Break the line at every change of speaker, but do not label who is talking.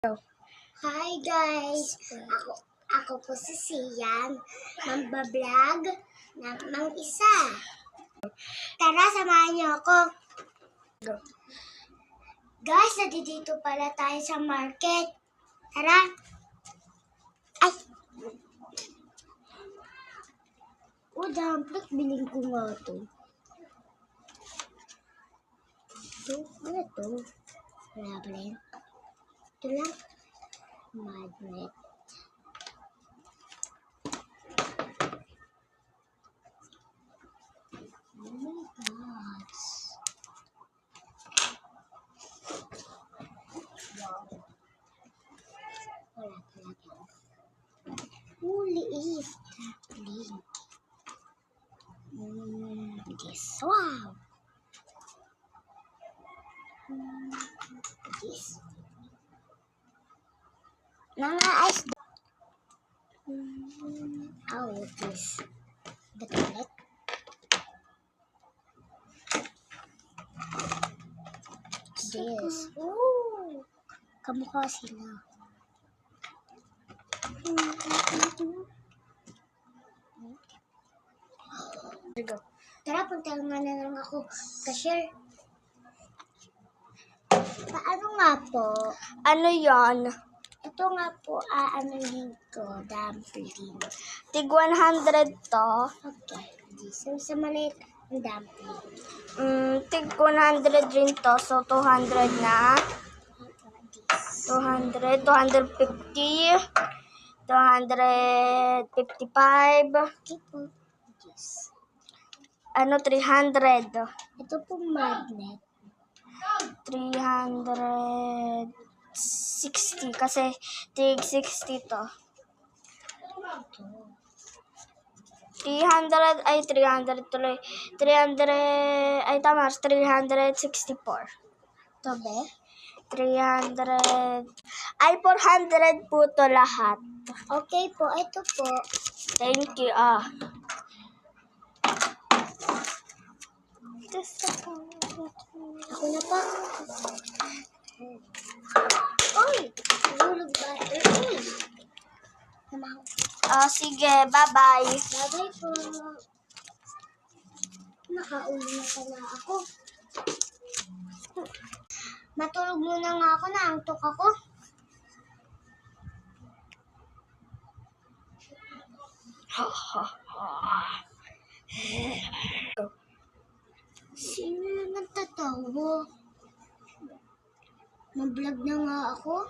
Hi guys! Ako po si Sian, mambablog ng isa. Tara, samahan niyo ako. Guys, nandito pala tayo sa market. Tara! Ay! Dampot, biling ko nga ito. Ano to? Wala pala yun. Ito lang. Magnet. Oh my God. Wow. Wala talaga. Liit. Liit. This. Wow. This. Mga ice. Oh, this. The toilet. This. Ooh. Kamukha sila. Tara, punta nga na lang ako. Cashier. Paano nga po?
Ano yon?
Ito nga po, aanuhin ko, dumpling.
Tig 100 to.
Okay. So, sa maliit ang dumpling.
Tig 100 rin to. So, 200 na.
This.
200, 250, 255.
Okay po. This.
300.
Ito po magnet.
360 kasi tig 60 to. 300 ay 300 tuloy. 300 ay tama, 364.
Ito be?
300 ay 400 po to lahat.
Okay po, ito po.
Thank you.
Ako na pa. Oy! Nahulog ba? Uy!
Sige, bye-bye.
Bye-bye po. Nakauli na pala ako. Matulog muna nga ako, naantok ako. Sino na nagtatawa? Mag-vlog na nga ako.